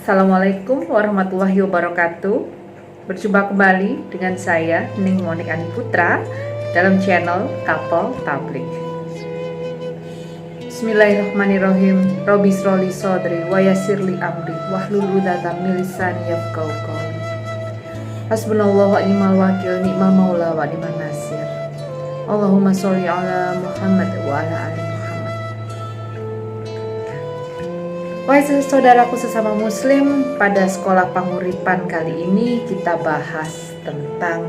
Assalamualaikum warahmatullahi wabarakatuh. Berjumpa kembali dengan saya Ning Monik Ani Putra dalam channel Couple Tablik. Bismillahirrahmanirrahim. Robbi shroli shodri wa yassirli amri wahlul 'uqdatam min lisani yafqahu qawli. Hasbunallahu wa ni'mal wakil, ni'mal maula wa ni'man nasir. Allahumma sholli ala Muhammad wa ala ali Muhammad. Wahai saudaraku sesama muslim, pada sekolah panguripan kali ini kita bahas tentang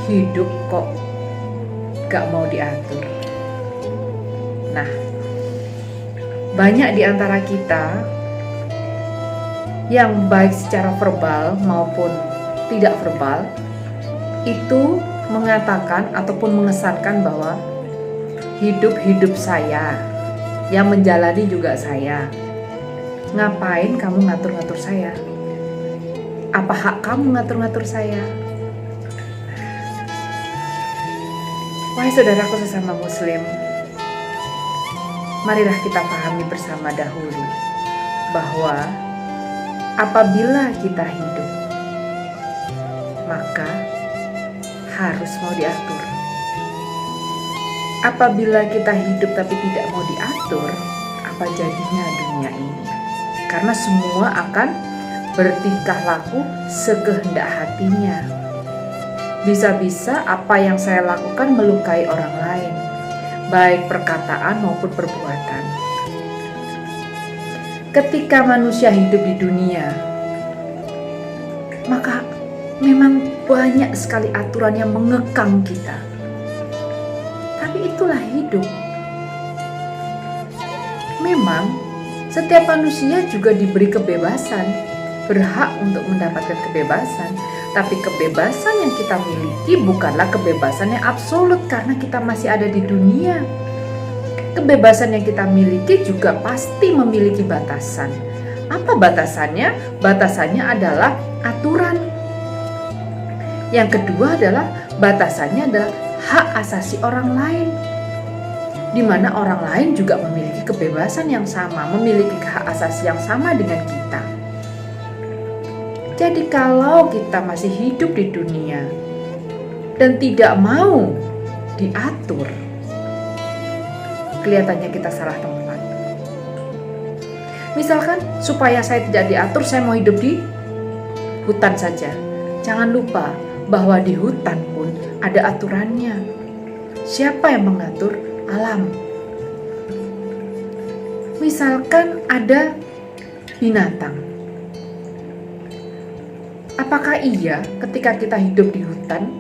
hidup kok gak mau diatur. Nah, banyak di antara kita yang baik secara verbal maupun tidak verbal itu mengatakan ataupun mengesankan bahwa hidup saya, yang menjalani juga saya. Ngapain kamu ngatur-ngatur saya? Apa hak kamu ngatur-ngatur saya? Wahai saudaraku sesama muslim, marilah kita pahami bersama dahulu bahwa apabila kita hidup, maka harus mau diatur. Apabila kita hidup tapi tidak mau diatur, apa jadinya dunia ini? Karena semua akan bertingkah laku sekehendak hatinya. Bisa-bisa apa yang saya lakukan melukai orang lain, baik perkataan maupun perbuatan. Ketika manusia hidup di dunia, maka memang banyak sekali aturan yang mengekang kita. Tapi itulah hidup. Memang setiap manusia juga diberi kebebasan, berhak untuk mendapatkan kebebasan. Tapi kebebasan yang kita miliki bukanlah kebebasan yang absolut karena kita masih ada di dunia. Kebebasan yang kita miliki juga pasti memiliki batasan. Apa batasannya? Batasannya adalah aturan. Yang kedua adalah batasannya adalah hak asasi orang lain, di mana orang lain juga memiliki kebebasan yang sama, memiliki hak asasi yang sama dengan kita. Jadi kalau kita masih hidup di dunia dan tidak mau diatur, kelihatannya kita salah tempat. Misalkan supaya saya tidak diatur, saya mau hidup di hutan saja. Jangan lupa bahwa di hutan pun ada aturannya. Siapa yang mengatur? Alam. Misalkan ada binatang. Apakah iya ketika kita hidup di hutan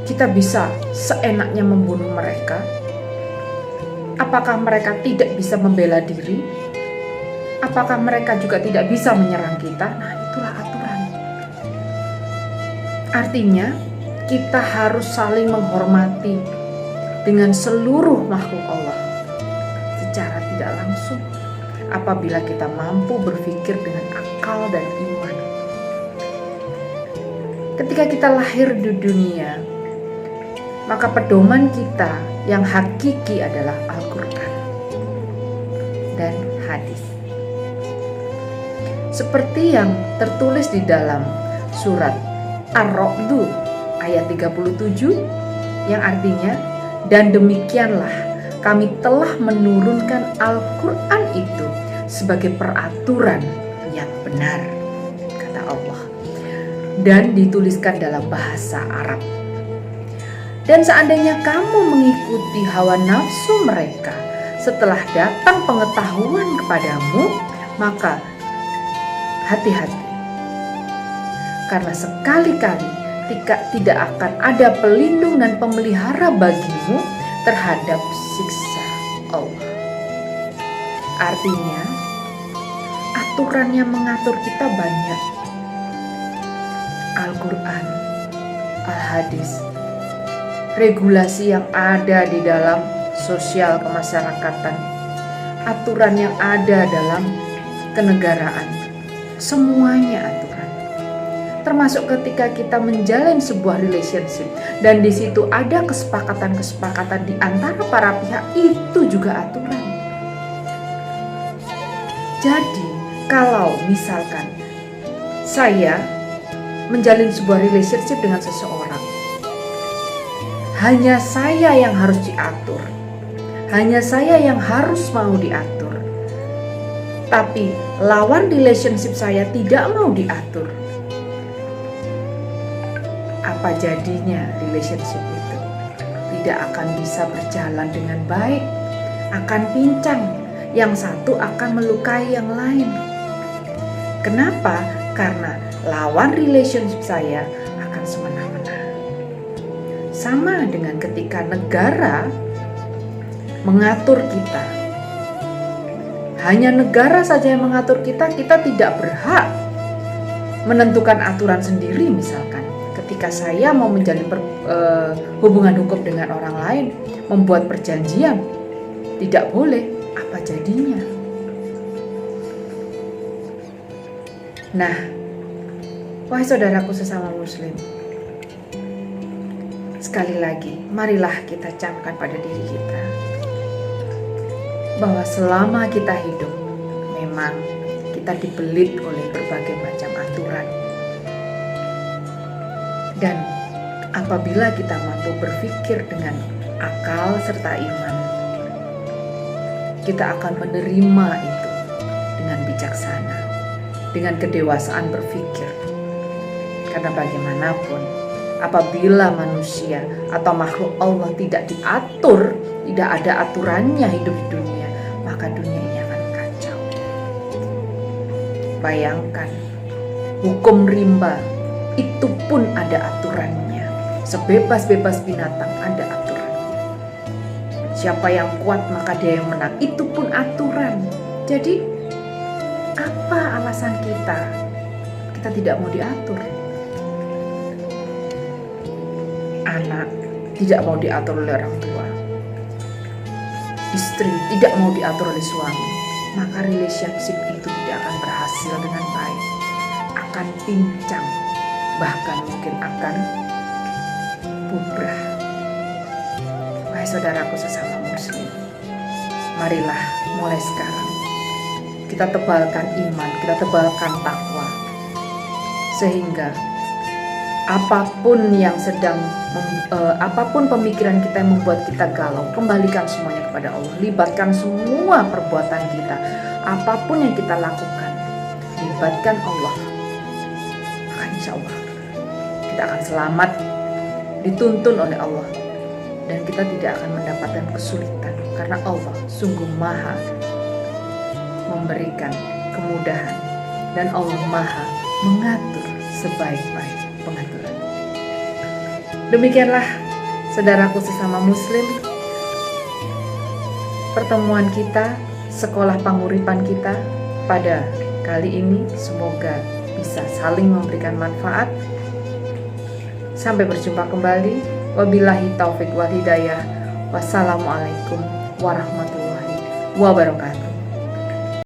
kita bisa seenaknya membunuh mereka? Apakah mereka tidak bisa membela diri? Apakah mereka juga tidak bisa menyerang kita? Nah, itulah aturan. Artinya kita harus saling menghormati dengan seluruh makhluk Allah secara tidak langsung apabila kita mampu berpikir dengan akal dan iman. Ketika kita lahir di dunia, maka pedoman kita yang hakiki adalah Al-Quran dan hadis. Seperti yang tertulis di dalam surat Ar-Ra'd ayat 37 yang artinya, dan demikianlah kami telah menurunkan Al-Quran itu sebagai peraturan yang benar, kata Allah, dan dituliskan dalam bahasa Arab. Dan seandainya kamu mengikuti hawa nafsu mereka setelah datang pengetahuan kepadamu, maka hati-hati, karena sekali-kali tidak akan ada pelindung dan pemelihara bagimu terhadap siksa Allah. Artinya, aturan yang mengatur kita banyak. Al-Quran, Al-Hadis, regulasi yang ada di dalam sosial kemasyarakatan, aturan yang ada dalam kenegaraan, semuanya aturan. Termasuk ketika kita menjalin sebuah relationship dan di situ ada kesepakatan-kesepakatan di antara para pihak, itu juga aturan. Jadi Kalau misalkan saya menjalin sebuah relationship dengan seseorang, hanya saya yang harus diatur, hanya saya yang harus mau diatur, tapi lawan relationship saya tidak mau diatur, apa jadinya relationship itu? Tidak akan bisa berjalan dengan baik, akan pincang, yang satu akan melukai yang lain. Kenapa? Karena lawan relationship saya akan semena-mena. Sama dengan ketika negara mengatur kita, hanya negara saja yang mengatur kita, kita tidak berhak menentukan aturan sendiri. Misalkan ketika saya mau menjalin hubungan hukum dengan orang lain, membuat perjanjian, tidak boleh, apa jadinya? Nah, wahai saudaraku sesama muslim, sekali lagi, marilah kita camkan pada diri kita bahwa selama kita hidup, memang kita dibelit oleh berbagai macam aturan. Dan apabila kita mampu berpikir dengan akal serta iman, kita akan menerima itu dengan bijaksana, dengan kedewasaan berpikir. Karena bagaimanapun, apabila manusia atau makhluk Allah tidak diatur, tidak ada aturannya hidup di dunia, maka dunia ini akan kacau. Bayangkan, hukum rimba itu pun ada aturannya. Sebebas-bebas binatang ada aturannya. Siapa yang kuat maka dia yang menang, itu pun aturan. Jadi apa alasan kita tidak mau diatur? Anak tidak mau diatur oleh orang tua, istri tidak mau diatur oleh suami, maka relationship itu tidak akan berhasil dengan baik, akan pincang, bahkan mungkin akan bubrah. Wahai saudaraku sesama muslim, marilah mulai sekarang kita tebalkan iman, kita tebalkan takwa, sehingga apapun yang apapun pemikiran kita yang membuat kita galau, kembalikan semuanya kepada Allah. Libatkan semua perbuatan kita, apapun yang kita lakukan, libatkan Allah. Maka insya Allah kita akan selamat, dituntun oleh Allah, dan kita tidak akan mendapatkan kesulitan, karena Allah sungguh maha memberikan kemudahan, dan Allah maha mengatur sebaik-baik pengaturan. Demikianlah saudaraku sesama muslim, pertemuan kita, sekolah panguripan kita pada kali ini, semoga bisa saling memberikan manfaat. Sampai berjumpa kembali. Wabillahi taufik wal hidayah. Wassalamualaikum warahmatullahi wabarakatuh.